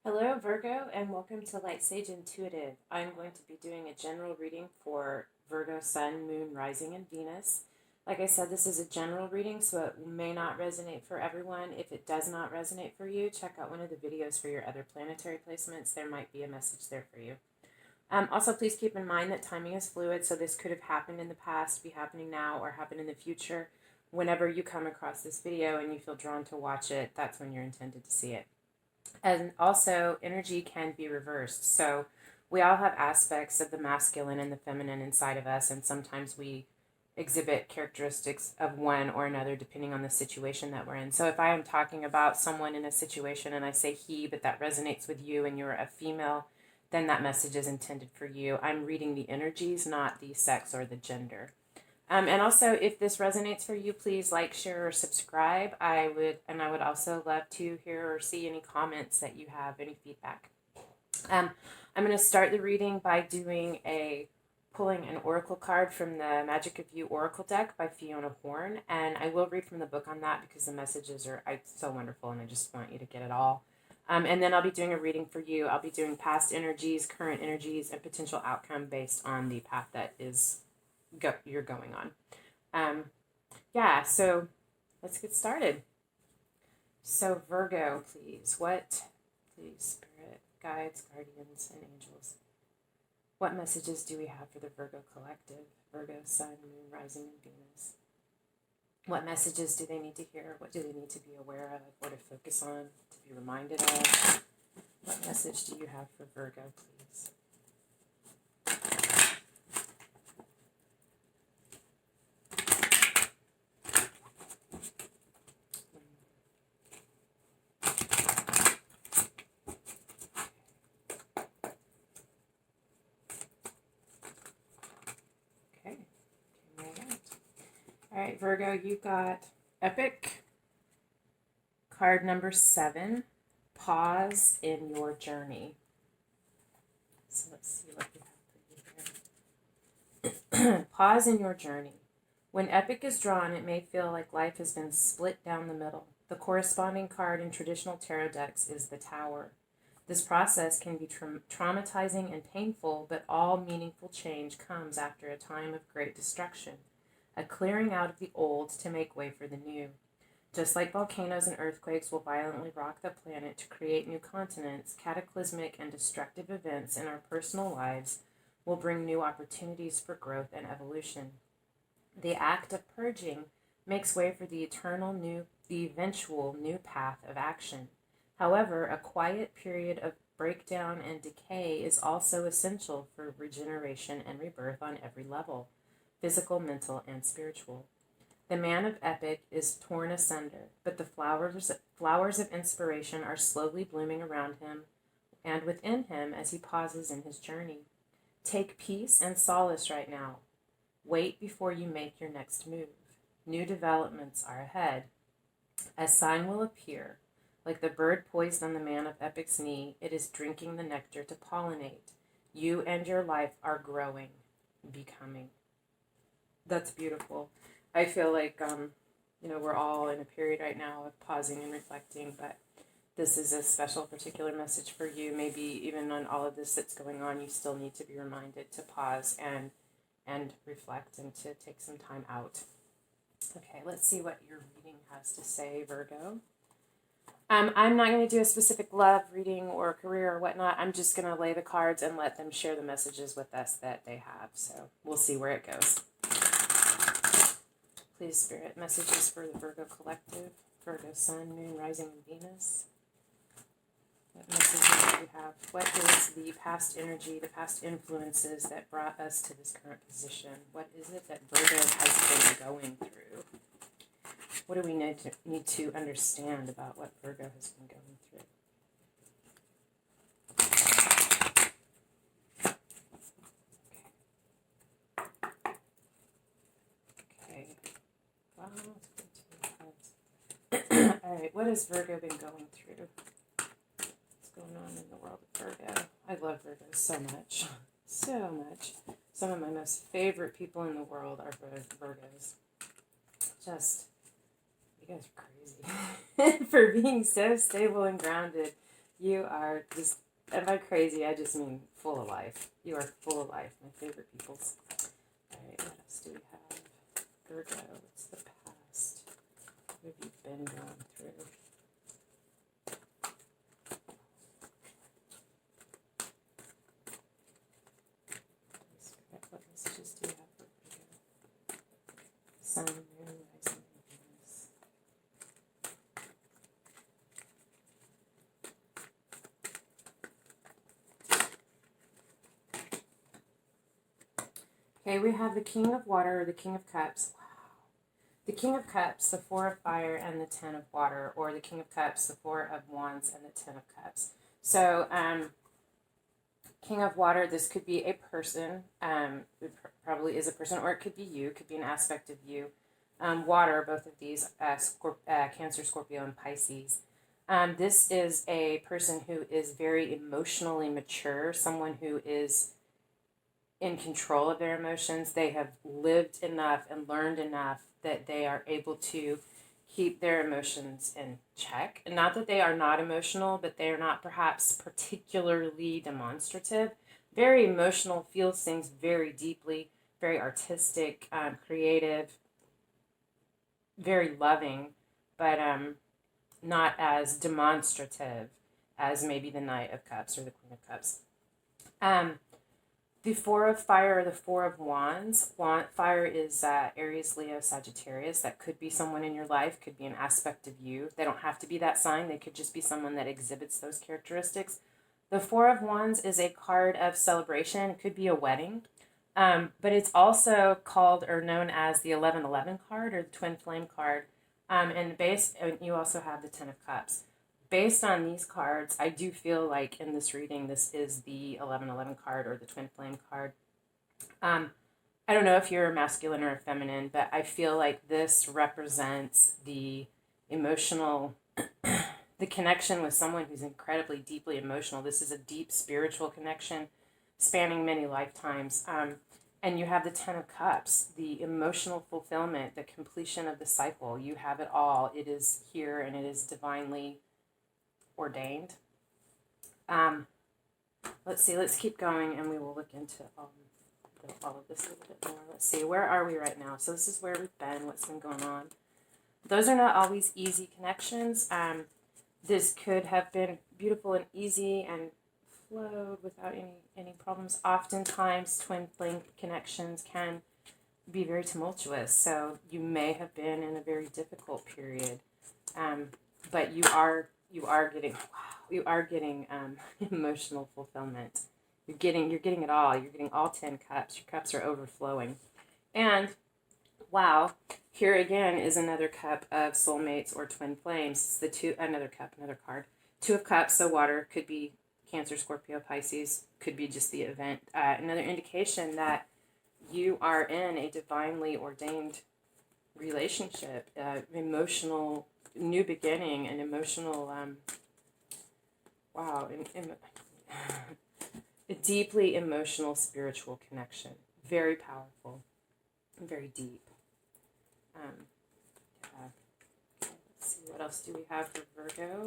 Hello, Virgo, and welcome to Light Sage Intuitive. I'm going to be doing a general reading for Virgo, Sun, Moon, Rising, and Venus. Like I said, this is a general reading, so it may not resonate for everyone. If it does not resonate for you, check out one of the videos for your other planetary placements. There might be a message there for you. Also, please keep in mind that timing is fluid, so this could have happened in the past, be happening now, or happen in the future. Whenever you come across this video and you feel drawn to watch it, that's when you're intended to see it. And also, energy can be reversed. So, we all have aspects of the masculine and the feminine inside of us, and sometimes we exhibit characteristics of one or another depending on the situation that we're in. So, if I am talking about someone in a situation and I say he, but that resonates with you and you're a female, then that message is intended for you. I'm reading the energies, not the sex or the gender. And also, if this resonates for you, please like, share, or subscribe. I would also love to hear or see any comments that you have, any feedback. I'm going to start the reading by pulling an oracle card from the Magic of You Oracle deck by Fiona Horn, and I will read from the book on that because the messages are so wonderful, and I just want you to get it all. And then I'll be doing a reading for you. I'll be doing past energies, current energies, and potential outcome based on the path that you're going on. So let's get started. So Virgo, please, Spirit, guides, guardians, and angels, what messages do we have for the Virgo collective? Virgo, Sun, Moon, Rising, and Venus. What messages do they need to hear? What do they need to be aware of? What to focus on? To be reminded of? What message do you have for Virgo, please? All right, Virgo, you got Epic, card number 7, pause in your journey. So let's see what we have for you here. Pause in your journey. When Epic is drawn, it may feel like life has been split down the middle. The corresponding card in traditional tarot decks is the Tower. This process can be traumatizing and painful, but all meaningful change comes after a time of great destruction. A clearing out of the old to make way for the new. Just like volcanoes and earthquakes will violently rock the planet to create new continents, cataclysmic and destructive events in our personal lives will bring new opportunities for growth and evolution. The act of purging makes way for the eventual new path of action. However, a quiet period of breakdown and decay is also essential for regeneration and rebirth on every level. Physical, mental, and spiritual. The man of Epic is torn asunder, but the flowers of inspiration are slowly blooming around him and within him as he pauses in his journey. Take peace and solace right now. Wait before you make your next move. New developments are ahead. A sign will appear. Like the bird poised on the man of Epic's knee, it is drinking the nectar to pollinate. You and your life are growing, becoming. That's beautiful. I feel like, we're all in a period right now of pausing and reflecting, but this is a special, particular message for you. Maybe even on all of this that's going on, you still need to be reminded to pause and reflect and to take some time out. Okay, let's see what your reading has to say, Virgo. I'm not going to do a specific love reading or career or whatnot. I'm just going to lay the cards and let them share the messages with us that they have. So we'll see where it goes. Please, Spirit, messages for the Virgo collective, Virgo, Sun, Moon, Rising, and Venus. What messages do you have? What is the past energy, the past influences that brought us to this current position? What is it that Virgo has been going through? What do we need to understand about what Virgo has been going through? All right, what has Virgo been going through? What's going on in the world of Virgo? I love Virgo so much. So much. Some of my most favorite people in the world are Virgos. You guys are crazy. For being so stable and grounded You are just, and by crazy, I just mean full of life. You are full of life, my favorite peoples. All right, what else do we have? Virgo, what's the past? What have you been going through? What messages do you have for Virgo? Sun, Moon, Rising, and Venus. Okay, we have the King of Water or the King of Cups. Wow. The King of Cups, the Four of Fire, and the Ten of Water, or the King of Cups, the Four of Wands, and the Ten of Cups. So, King of Water, this could be a person. It probably is a person, or it could be you. It could be an aspect of you. Water, both of these, Cancer, Scorpio, and Pisces. This is a person who is very emotionally mature, someone who is in control of their emotions. They have lived enough and learned enough that they are able to keep their emotions in check. And not that they are not emotional, but they are not perhaps particularly demonstrative. Very emotional, feels things very deeply, very artistic, creative, very loving, but not as demonstrative as maybe the Knight of Cups or the Queen of Cups. The Four of Fire or the Four of Wands. Fire is Aries, Leo, Sagittarius. That could be someone in your life, could be an aspect of you. They don't have to be that sign. They could just be someone that exhibits those characteristics. The Four of Wands is a card of celebration. It could be a wedding. But it's also called or known as the 1111 card or the Twin Flame card. And you also have the Ten of Cups. Based on these cards, I do feel like in this reading, this is the 1111 card or the Twin Flame card. I don't know if you're a masculine or a feminine, but I feel like this represents the emotional, the connection with someone who's incredibly deeply emotional. This is a deep spiritual connection spanning many lifetimes. And you have the Ten of Cups, the emotional fulfillment, the completion of the cycle. You have it all. It is here and it is divinely ordained. Let's see, let's keep going and we will look into all of this a little bit more. Let's see, where are we right now? So this is where we've been, what's been going on. Those are not always easy connections. This could have been beautiful and easy and flowed without any problems. Oftentimes, twin flame connections can be very tumultuous, so you may have been in a very difficult period, but you are getting emotional fulfillment. You're getting it all. You're getting all 10 cups. Your cups are overflowing, and wow, here again is another cup of soulmates or twin flames. It's another card. Two of Cups, so water, could be Cancer, Scorpio, Pisces, could be just the event. Another indication that you are in a divinely ordained relationship, emotional new beginning, an emotional, a deeply emotional spiritual connection. Very powerful, very deep. Let's see, what else do we have for Virgo?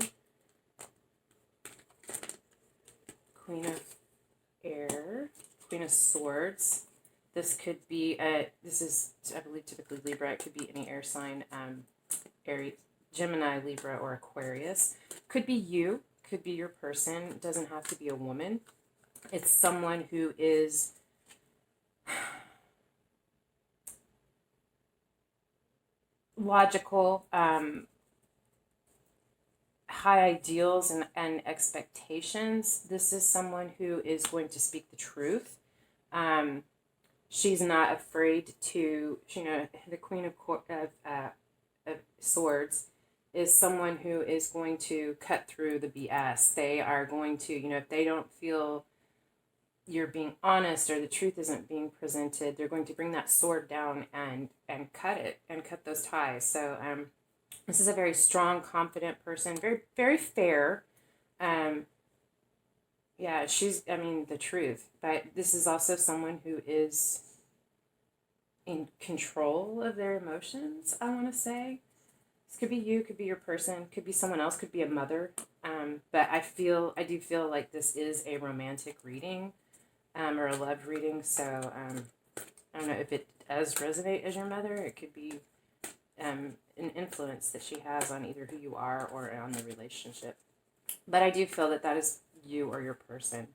Queen of Air, Queen of Swords. This could be this is, I believe, typically Libra. It could be any air sign, Aries, Gemini, Libra, or Aquarius. Could be you, could be your person. It doesn't have to be a woman. It's someone who is logical, high ideals and expectations. This is someone who is going to speak the truth. She's not afraid to, the Queen of Swords is someone who is going to cut through the BS. They are going to, if they don't feel you're being honest or the truth isn't being presented, they're going to bring that sword down and cut it and cut those ties. So this is a very strong, confident person, very, very fair. She's, the truth. But this is also someone who is in control of their emotions, I want to say. This could be you, could be your person, could be someone else, could be a mother. But I do feel like this is a romantic reading, or a love reading. So I don't know if it does resonate as your mother. It could be an influence that she has on either who you are or on the relationship. But I do feel that that is you or your person.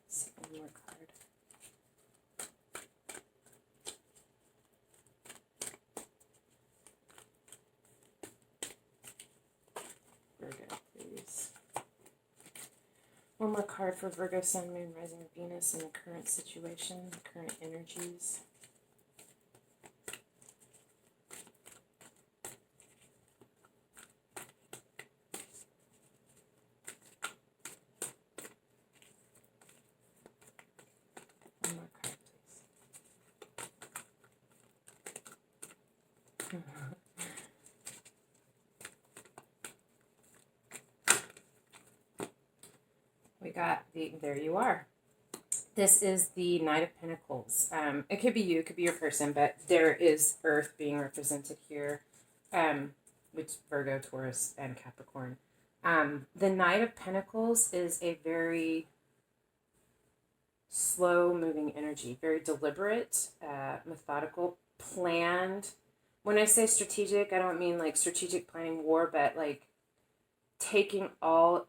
Let's see, one more card. Virgo, please. One more card for Virgo, Sun, Moon, Rising of Venus in the current situation, the current energies. One more card, please. We got there you are. This is the Knight of Pentacles. It could be you, it could be your person, but there is Earth being represented here, which Virgo, Taurus, and Capricorn. The Knight of Pentacles is a very slow-moving energy, very deliberate, methodical, planned. When I say strategic, I don't mean like strategic planning war, but like taking all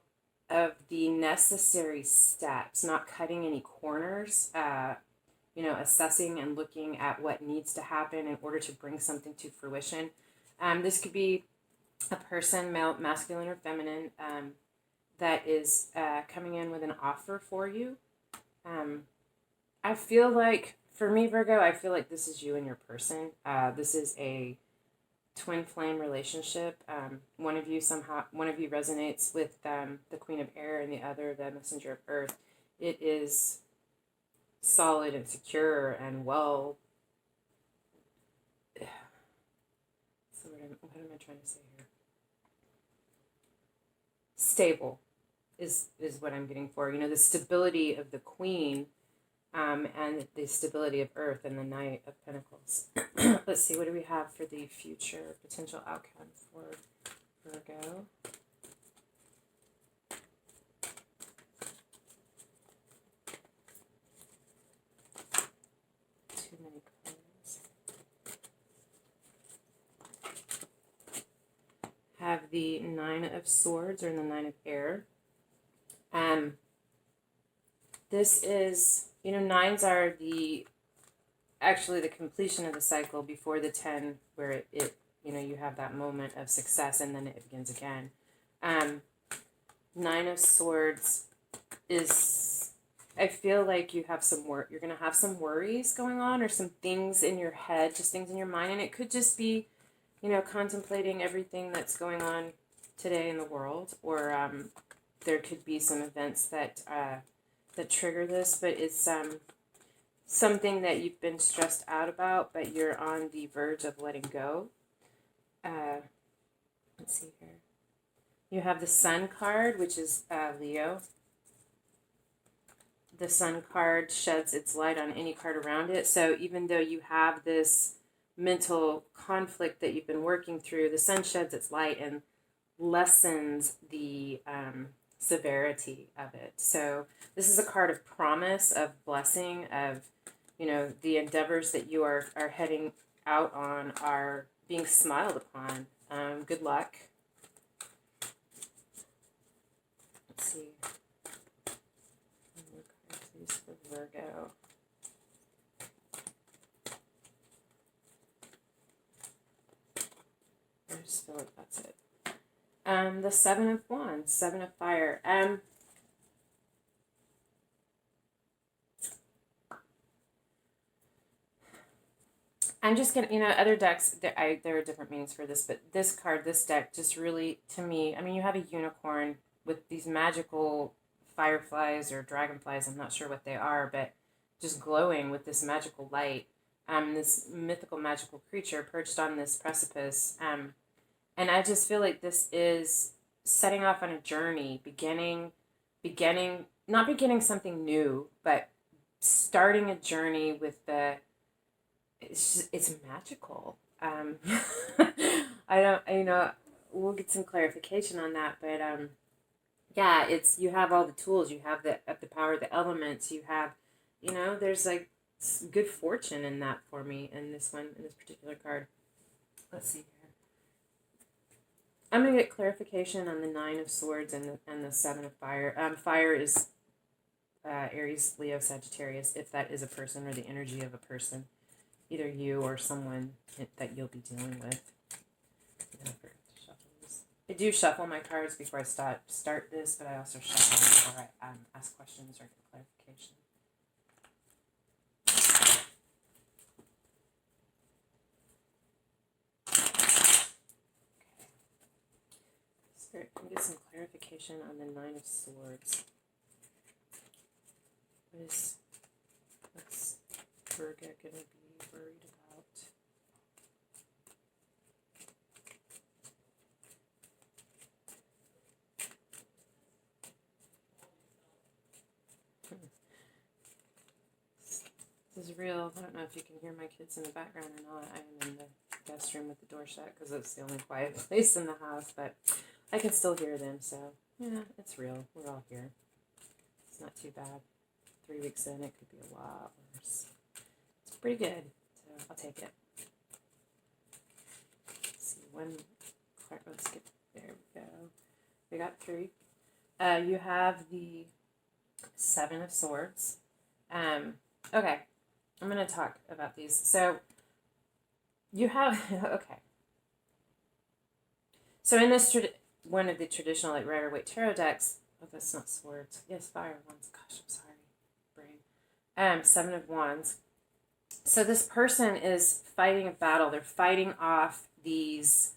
of the necessary steps, not cutting any corners, assessing and looking at what needs to happen in order to bring something to fruition. This could be a person, male, masculine or feminine, that is coming in with an offer for you. I feel like, for me, Virgo, I feel like this is you and your person. This is a twin flame relationship. One of you resonates with the Queen of Air and the other the Messenger of Earth. It is solid and secure and well. So what am I trying to say here? Stable is what I'm getting for. The stability of the Queen, and the stability of Earth and the Knight of Pentacles. Let's see, what do we have for the future potential outcome for Virgo? Too many cards. Have the Nine of Swords or the Nine of Air. This is, nines are actually the completion of the cycle before the 10, where it you have that moment of success and then it begins again. Nine of Swords is, I feel like you have some work. You're going to have some worries going on or some things in your head, just things in your mind. And it could just be, contemplating everything that's going on today in the world, or there could be some events that trigger this, but it's something that you've been stressed out about, but you're on the verge of letting go. Let's see here. You have the Sun card, which is Leo. The Sun card sheds its light on any card around it. So even though you have this mental conflict that you've been working through, the Sun sheds its light and lessens the severity of it. So this is a card of promise, of blessing, of, the endeavors that you are heading out on are being smiled upon. Good luck. Let's see. One more card, please, for Virgo. I just feel like that's it. The Seven of Wands, Seven of Fire. I'm just gonna, other decks, there are different meanings for this, but this card, this deck, just really, to me, you have a unicorn with these magical fireflies or dragonflies, I'm not sure what they are, but just glowing with this magical light. This mythical magical creature perched on this precipice. And I just feel like this is setting off on a journey, not beginning something new, but starting a journey with it's magical. I don't, we'll get some clarification on that, but yeah, it's, you have all the tools, you have the power of the elements, you have, there's like good fortune in that for me in this one, in this particular card. Let's see here. I'm gonna get clarification on the Nine of Swords and the Seven of Fire. Fire is Aries, Leo, Sagittarius, if that is a person or the energy of a person, either you or someone that you'll be dealing with. I do shuffle my cards before I start this, but I also shuffle before I ask questions or get clarification. Spirit, can we get some clarification on the Nine of Swords? What's Virgo going to be worried about? This is real. I don't know if you can hear my kids in the background or not. I am in the guest room with the door shut because it's the only quiet place in the house, but I can still hear them, so yeah, it's real. We're all here. It's not too bad. 3 weeks in, it could be a lot worse. It's pretty good, so I'll take it. Let's see, let's get, there we go. We got 3. You have the Seven of Swords. Okay, I'm going to talk about these. So, you have, okay. So in this, one of the traditional, like, Rider-Waite tarot decks, oh, that's not swords. Yes, fire wands. Gosh, I'm sorry. Brain. Seven of Wands. So this person is fighting a battle. They're fighting off these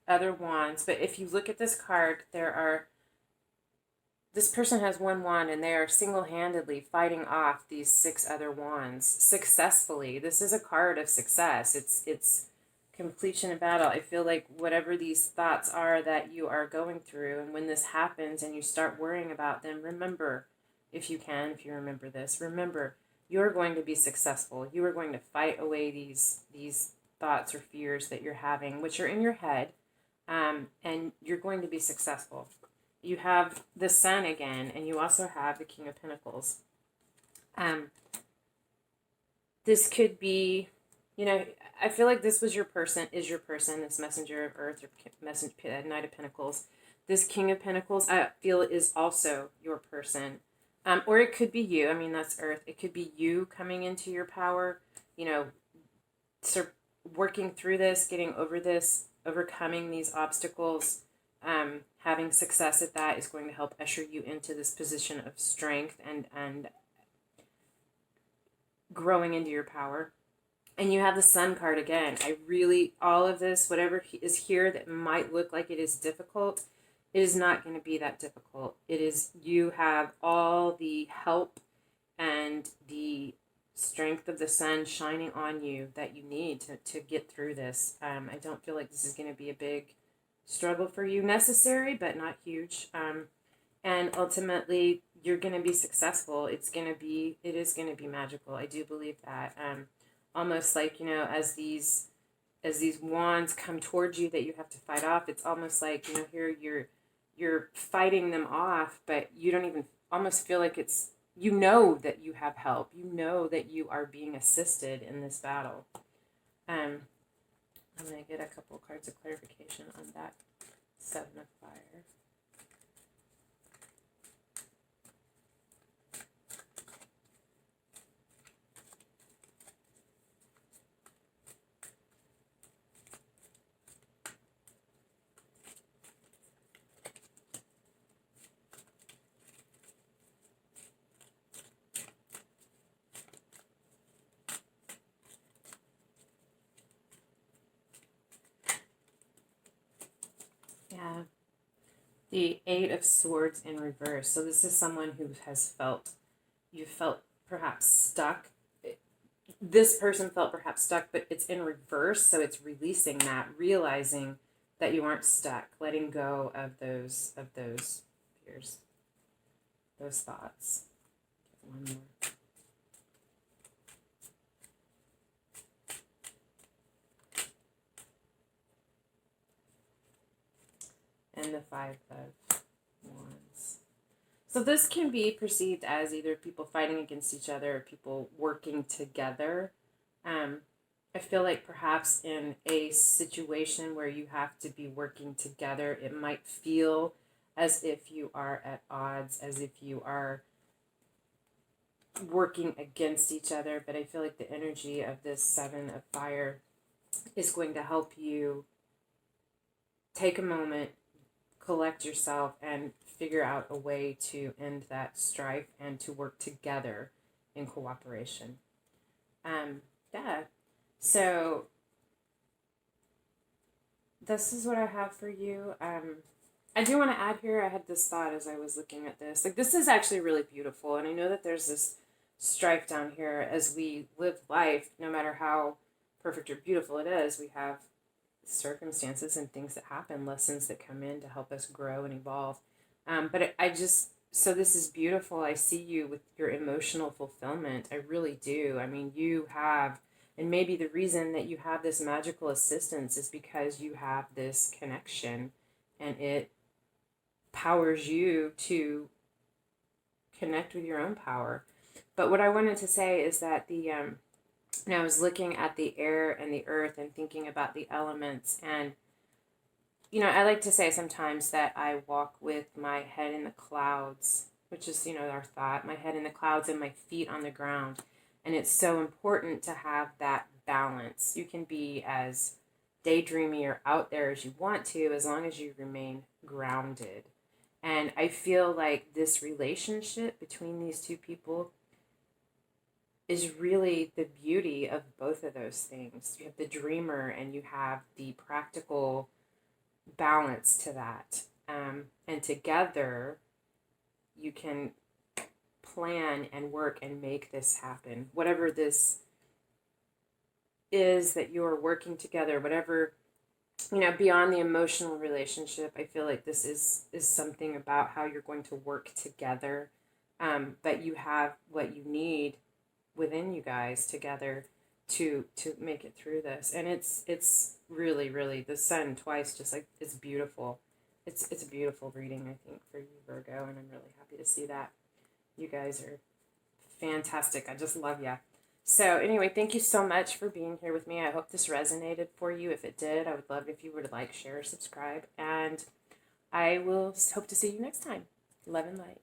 other wands. But if you look at this card, this person has one wand and they are single-handedly fighting off these 6 other wands successfully. This is a card of success. It's completion of battle. I feel like whatever these thoughts are that you are going through, and when this happens and you start worrying about them, remember, if you remember this, remember, you're going to be successful. You are going to fight away these thoughts or fears that you're having, which are in your head, and you're going to be successful. You have the Sun again, and you also have the King of Pentacles. This could be, I feel like this was this Messenger of Earth or Knight of Pentacles. This King of Pentacles, I feel, is also your person. Or it could be you. I mean, that's Earth. It could be you coming into your power, working through this, getting over this, overcoming these obstacles. Having success at that is going to help usher you into this position of strength and growing into your power. And you have the Sun card again. All of this, whatever is here that might look like it is difficult, it is not going to be that difficult. You have all the help and the strength of the Sun shining on you that you need to get through this. I don't feel like this is going to be a big struggle for you, necessary but not huge, and ultimately you're going to be successful. It is going to be magical. I do believe that. Almost like, as these wands come towards you that you have to fight off, it's almost like, here you're fighting them off, but you don't even almost feel like it's, that you have help, that you are being assisted in this battle. I'm going to get a couple of cards of clarification on that Seven of Fire. Yeah. The Eight of Swords in reverse. So this is someone who you felt perhaps stuck. This person felt perhaps stuck, but it's in reverse. So it's releasing that, realizing that you aren't stuck, letting go of those fears, those thoughts. One more. and the Five of Wands. So this can be perceived as either people fighting against each other or people working together. I feel like perhaps in a situation where you have to be working together, it might feel as if you are at odds, as if you are working against each other. But I feel like the energy of this Seven of Fire is going to help you take a moment, collect yourself, and figure out a way to end that strife and to work together in cooperation. Yeah. So this is what I have for you. I do want to add here, I had this thought as I was looking at this. Like, this is actually really beautiful. And I know that there's this strife down here as we live life, no matter how perfect or beautiful it is, we have circumstances and things that happen, lessons that come in to help us grow and evolve. But I just, so this is beautiful. I see you with your emotional fulfillment. I really do. I mean, you have, and maybe the reason that you have this magical assistance is because you have this connection and it powers you to connect with your own power. But what I wanted to say is that and I was looking at the air and the earth and thinking about the elements. And, I like to say sometimes that I walk with my head in the clouds, which is, our thought, my head in the clouds and my feet on the ground. And it's so important to have that balance. You can be as daydreamy or out there as you want to, as long as you remain grounded. And I feel like this relationship between these two people is really the beauty of both of those things. You have the dreamer and you have the practical balance to that. And together, you can plan and work and make this happen. Whatever this is that you're working together, whatever, beyond the emotional relationship, I feel like this is something about how you're going to work together. But you have what you need within you guys together to make it through this. And it's really, really, the sun twice, just like, it's beautiful. It's a beautiful reading, I think, for you, Virgo, and I'm really happy to see that. You guys are fantastic. I just love you. So anyway, thank you so much for being here with me. I hope this resonated for you. If it did, I would love if you would like, share, subscribe, and I will hope to see you next time. Love and light.